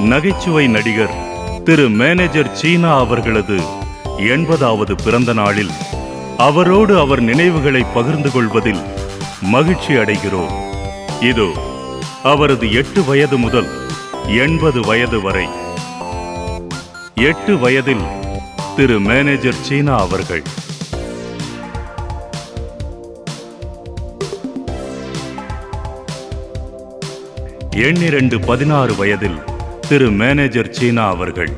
நகைச்சுவை நடிகர் திரு மேனேஜர் சீனா அவர்களது 80வது பிறந்த நாளில் அவரோடு அவர் நினைவுகளை பகிர்ந்து கொள்வதில் மகிழ்ச்சி அடைகிறோம். இதோ அவரது 8 வயது முதல் 80 வயது வரை. 8 வயதில் திரு மேனேஜர் சீனா அவர்கள். எண்ணிரண்டு 16 வயதில் திரு மேனேஜர் சீனா அவர்கள்.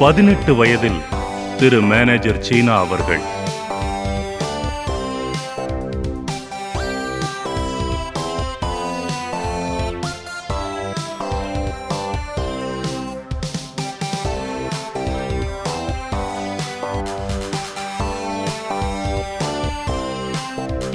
18 வயதில் திரு மேனேஜர் சீனா அவர்கள்.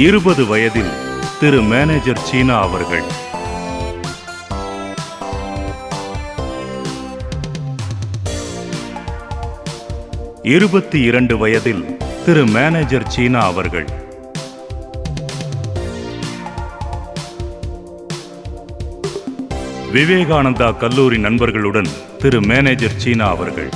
20 வயதில் திரு மேனேஜர் சீனா அவர்கள். 22 வயதில் திரு மேனேஜர் சீனா அவர்கள். 'விவேகானந்தா கல்லூரி நண்பர்களுடன் திரு மேனேஜர் சீனா அவர்கள்.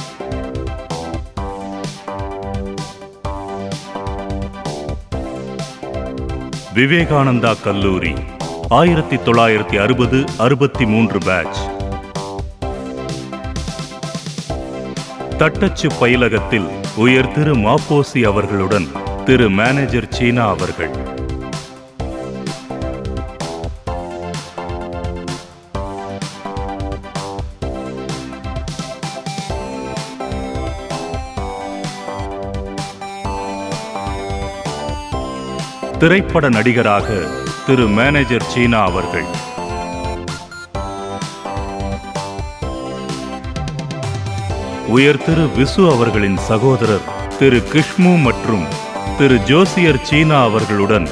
'விவேகானந்தா கல்லூரி 1960-63 பேட்ச். தட்டச்சு பயிலகத்தில் உயர் திரு மாப்போசி அவர்களுடன் திரு மேனேஜர் சீனா அவர்கள். திரைப்பட நடிகராக திரு மேனேஜர் சீனா அவர்கள். உயர் திரு விசு அவர்களின் சகோதரர் திரு கிஷ்மு மற்றும் திரு ஜோசியர் சீனா அவர்களுடன்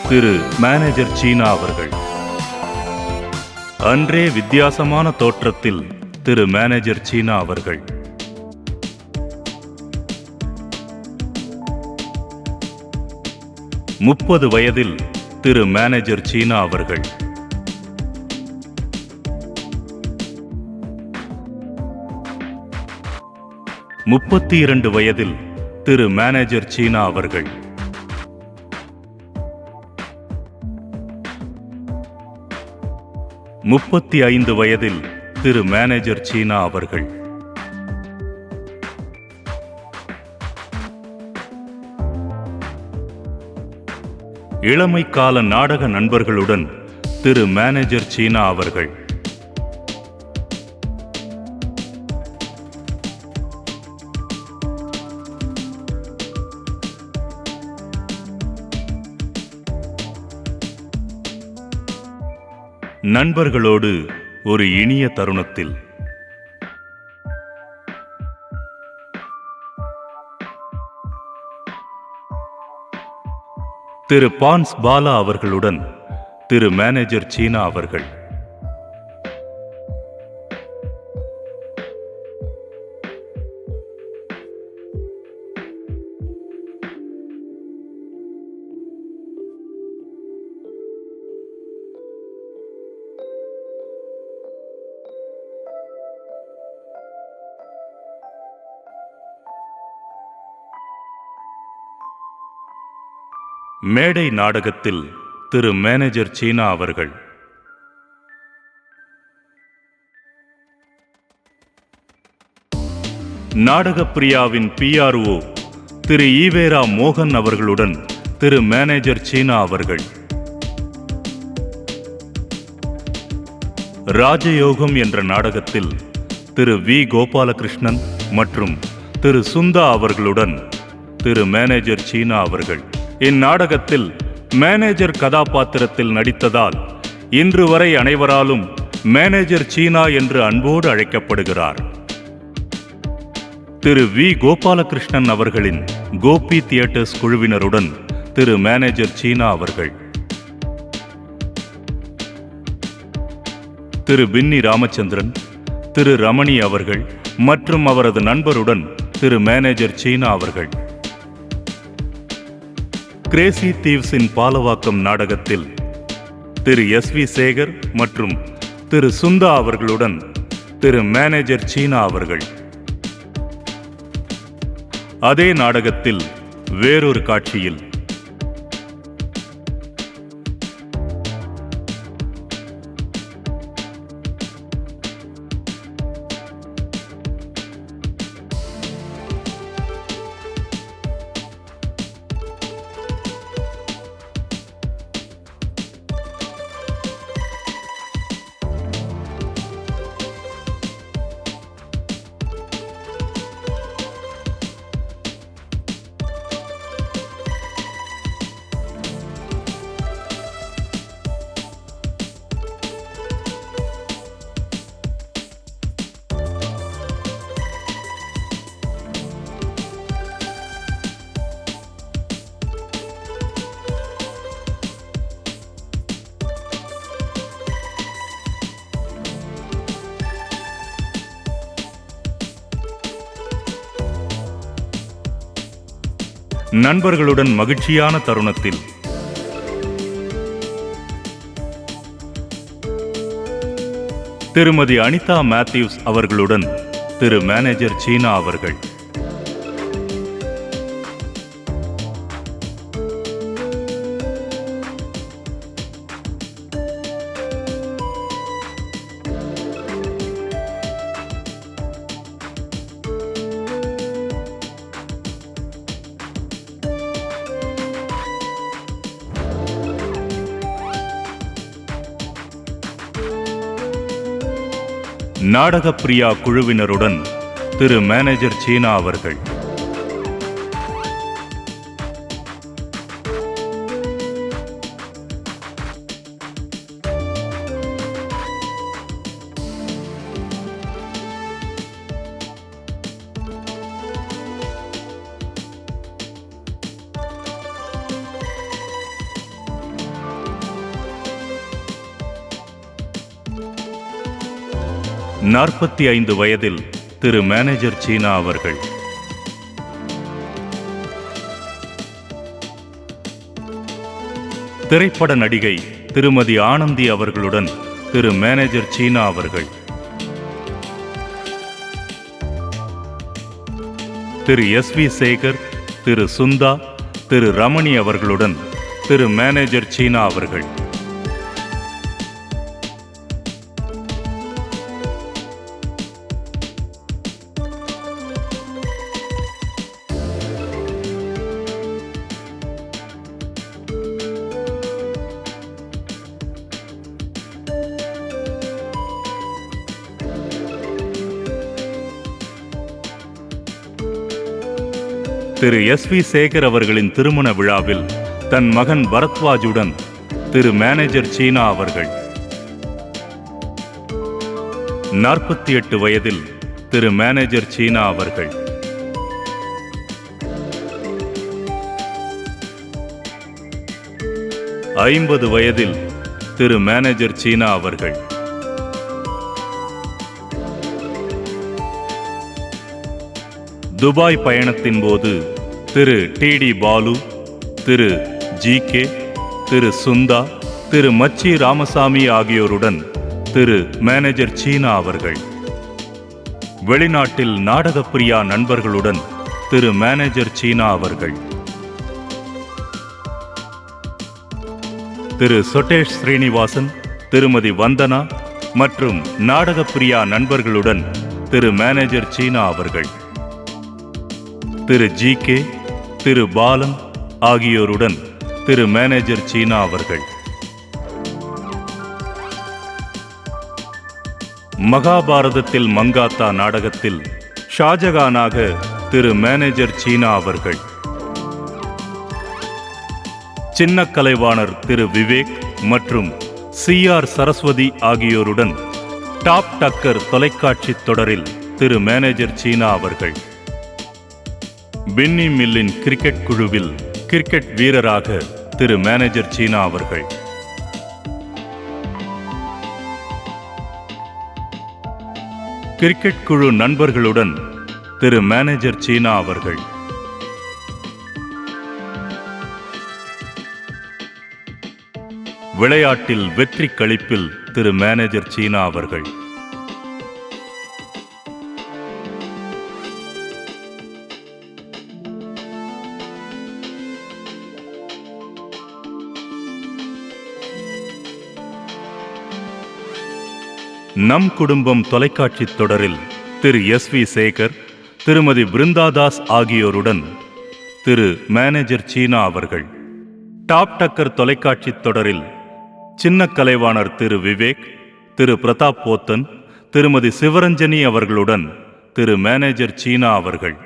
திரு மேனேஜர் சீனா அவர்கள். அன்றே வித்தியாசமான தோற்றத்தில் திரு மேனேஜர் சீனா அவர்கள். 30 வயதில் திரு மேனேஜர் சீனா அவர்கள். 32 வயதில் திரு மேனேஜர் சீனா அவர்கள். 35 வயதில் திரு மேனேஜர் சீனா அவர்கள். 'இளமை கால நாடக நண்பர்களுடன் திரு மேனேஜர் சீனா அவர்கள். நண்பர்களோடு ஒரு இனிய தருணத்தில் திரு பான்ஸ் பாலா அவர்களுடன் திரு மேனேஜர் சீனா அவர்கள். மேடை நாடகத்தில் திரு மேனேஜர் சீனா அவர்கள். நாடகப்பிரியாவின் PRO திரு ஈவேரா மோகன் அவர்களுடன் திரு மேனேஜர் சீனா அவர்கள். ராஜயோகம் என்ற நாடகத்தில் திரு வி கோபாலகிருஷ்ணன் மற்றும் திரு சுந்தா அவர்களுடன் திரு மேனேஜர் சீனா அவர்கள். இந்நாடகத்தில் மேனேஜர் கதாபாத்திரத்தில் நடித்ததால் இன்று வரை அனைவராலும் மேனேஜர் சீனா என்று அன்போடு அழைக்கப்படுகிறார். திரு வி கோபாலகிருஷ்ணன் அவர்களின் கோபி தியேட்டர்ஸ் குழுவினருடன் திரு மேனேஜர் சீனா அவர்கள். திரு பின்னி ராமச்சந்திரன், திரு ரமணி அவர்கள் மற்றும் அவரது நண்பருடன் திரு மேனேஜர் சீனா அவர்கள். கிரேசி தீவ்ஸின் பாலவாக்கம் நாடகத்தில் திரு SV சேகர் மற்றும் திரு சுந்தா அவர்களுடன் திரு மேனேஜர் சீனா அவர்கள். அதே நாடகத்தில் வேறொரு காட்சியில் நண்பர்களுடன் மகிழ்ச்சியான தருணத்தில் திருமதி அனிதா மேத்யூஸ் அவர்களுடன் திரு மேனேஜர் சீனா அவர்கள். நாடகப்பிரியா குழுவினருடன் திரு மேனேஜர் சீனா அவர்கள். நாற்பத்தி 5 வயதில் திரு மேனேஜர் சீனா அவர்கள். திரைப்பட நடிகை திருமதி ஆனந்தி அவர்களுடன் திரு மேனேஜர் சீனா அவர்கள். திரு SV சேகர், திரு சுந்தா, திரு ரமணி அவர்களுடன் திரு மேனேஜர் சீனா அவர்கள். திரு SV சேகர் அவர்களின் திருமண விழாவில் தன் மகன் பரத்வாஜுடன் திரு மேனேஜர் சீனா அவர்கள். 48 வயதில் திரு மேனேஜர் சீனா அவர்கள். ஐம்பது வயதில் திரு மேனேஜர் சீனா அவர்கள். துபாய் பயணத்தின் போது திரு TD பாலு, திரு GK, திரு சுந்தா, திரு மச்சி ராமசாமி ஆகியோருடன் திரு மேனேஜர் சீனா அவர்கள். வெளிநாட்டில் நாடகப்பிரியா நண்பர்களுடன் திரு மேனேஜர் சீனா அவர்கள். திரு சொட்டேஷ் ஸ்ரீனிவாசன், திருமதி வந்தனா மற்றும் நாடகப்பிரியா நண்பர்களுடன் திரு மேனேஜர் சீனா அவர்கள். திரு GK, திரு பாலன் ஆகியோருடன் திரு மேனேஜர் சீனா அவர்கள். மகாபாரதத்தில் மங்காத்தா நாடகத்தில் ஷாஜகானாக திரு மேனேஜர் சீனா அவர்கள். சின்ன கலைவாணர் திரு விவேக் மற்றும் CR சரஸ்வதி ஆகியோருடன் டாப் டக்கர் தொலைக்காட்சி தொடரில் திரு மேனேஜர் சீனா அவர்கள். பின்னி மில்லின் கிரிக்கெட் குழுவில் கிரிக்கெட் வீரராக திரு மேனேஜர் சீனா அவர்கள். கிரிக்கெட் குழு நண்பர்களுடன் திரு மேனேஜர் சீனா அவர்கள். விளையாட்டில் வெற்றி களிப்பில் திரு மேனேஜர் சீனா அவர்கள். நம் குடும்பம் தொலைக்காட்சி தொடரில் திரு SV சேகர், திருமதி பிருந்தாதாஸ் ஆகியோருடன் திரு மேனேஜர் சீனா அவர்கள். டாப் டக்கர் தொலைக்காட்சி தொடரில் சின்ன கலைவாணர் திரு விவேக், திரு பிரதாப் போத்தன், திருமதி சிவரஞ்சனி அவர்களுடன் திரு மேனேஜர் சீனா அவர்கள்.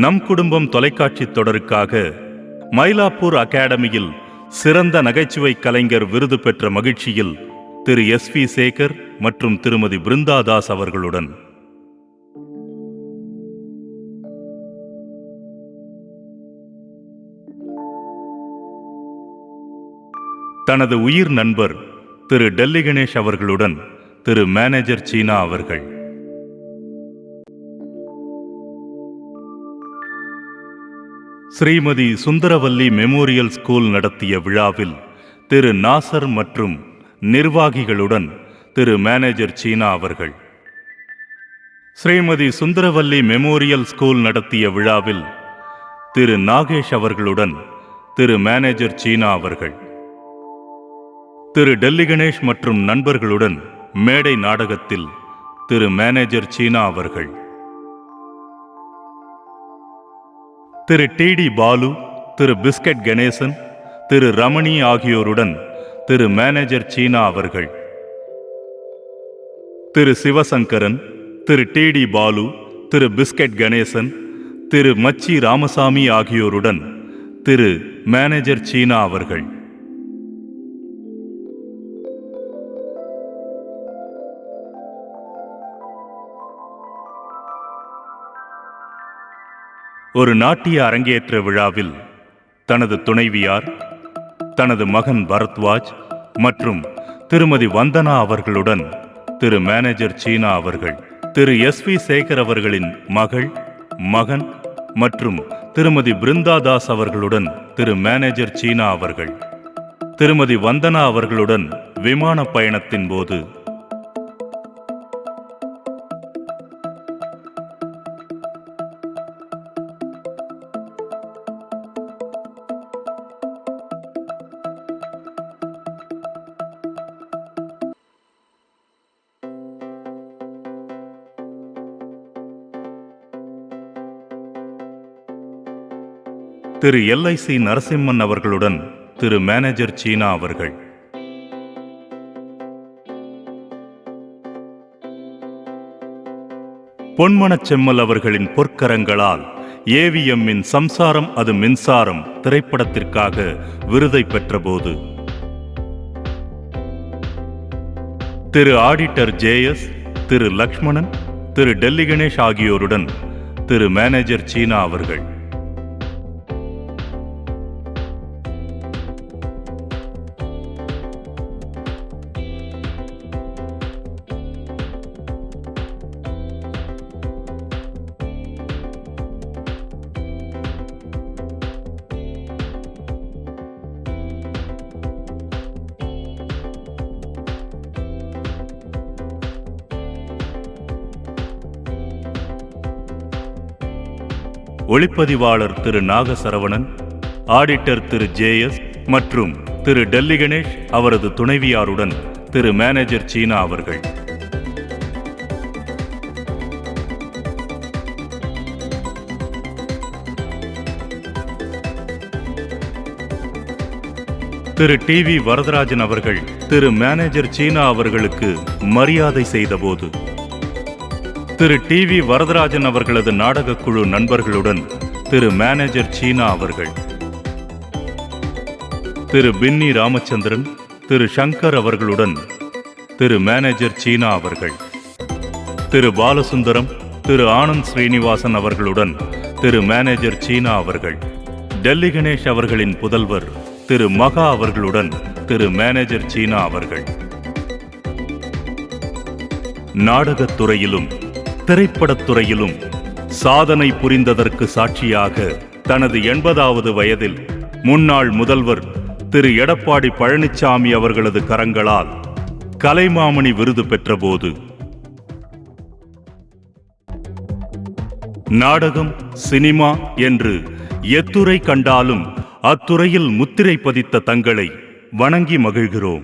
நம் குடும்பம் தொலைக்காட்சி தொடருக்காக மயிலாப்பூர் அகாடமியில் சிறந்த நகைச்சுவை கலைஞர் விருது பெற்ற மகிழ்ச்சியில் திரு SV சேகர் மற்றும் திருமதி பிருந்தாதாஸ் அவர்களுடன். தனது உயிர் நண்பர் திரு டெல்லி கணேஷ் அவர்களுடன் திரு மேனேஜர் சீனா அவர்கள். ஸ்ரீமதி சுந்தரவல்லி மெமோரியல் ஸ்கூல் நடத்திய விழாவில் திரு நாசர் மற்றும் நிர்வாகிகளுடன் திரு மேனேஜர் சீனா அவர்கள். ஸ்ரீமதி சுந்தரவல்லி மெமோரியல் ஸ்கூல் நடத்திய விழாவில் திரு நாகேஷ் அவர்களுடன் திரு மேனேஜர் சீனா அவர்கள். திரு டெல்லி கணேஷ் மற்றும் நண்பர்களுடன் மேடை நாடகத்தில் திரு மேனேஜர் சீனா அவர்கள். திரு TD பாலு, திரு பிஸ்கட் கணேசன், திரு ரமணி ஆகியோருடன் திரு மேனேஜர் சீனா அவர்கள். திரு சிவசங்கரன், திரு TD பாலு, திரு பிஸ்கட் கணேசன், திரு மச்சி ராமசாமி ஆகியோருடன் திரு மேனேஜர் சீனா அவர்கள். ஒரு நாட்டிய அரங்கேற்ற விழாவில் தனது துணைவியார், தனது மகன் பரத்வாஜ் மற்றும் திருமதி வந்தனா அவர்களுடன் திரு மேனேஜர் சீனா அவர்கள். திரு SV சேகர் அவர்களின் மகள், மகன் மற்றும் திருமதி பிருந்தாதாஸ் அவர்களுடன் திரு மேனேஜர் சீனா அவர்கள். திருமதி வந்தனா அவர்களுடன் விமான பயணத்தின் போது திரு LIC நரசிம்மன் அவர்களுடன் திரு மேனேஜர் சீனா அவர்கள். பொன்மனச் செம்மல் அவர்களின் பொற்கரங்களால் AVM-இன் சம்சாரம் அது மின்சாரம் திரைப்படத்திற்காக விருதை பெற்றபோது திரு ஆடிட்டர் JS, திரு லக்ஷ்மணன், திரு டெல்லி கணேஷ் ஆகியோருடன் திரு மேனேஜர் சீனா அவர்கள். ஒளிப்பதிவாளர் திரு நாகசரவணன், ஆடிட்டர் திரு JS மற்றும் திரு டெல்லி கணேஷ் அவரது துணைவியாருடன் திரு மேனேஜர் சீனா அவர்கள். திரு TV வரதராஜன் அவர்கள் திரு மேனேஜர் சீனா அவர்களுக்கு மரியாதை செய்தபோது திரு TV வரதராஜன் அவர்களது நாடகக்குழு நண்பர்களுடன் திரு மேனேஜர் சீனா அவர்கள். திரு பின்னி ராமச்சந்திரன், திரு சங்கர் அவர்களுடன் திரு மேனேஜர் சீனா அவர்கள். திரு பாலசுந்தரம், திரு ஆனந்த் ஸ்ரீனிவாசன் அவர்களுடன் திரு மேனேஜர் சீனா அவர்கள். டெல்லி கணேஷ் அவர்களின் புதல்வர் திரு மகா அவர்களுடன் திரு மேனேஜர் சீனா அவர்கள். நாடகத்துறையிலும் திரைப்படத்துறையிலும் சாதனை புரிந்ததற்கு சாட்சியாக தனது 80வது வயதில் முன்னாள் முதல்வர் திரு எடப்பாடி பழனிசாமி அவர்களது கரங்களால் கலைமாமணி விருது பெற்றபோது நாடகம், சினிமா என்று எத்துறை கண்டாலும் அத்துறையில் முத்திரை பதித்த தங்களை வணங்கி மகிழ்கிறோம்.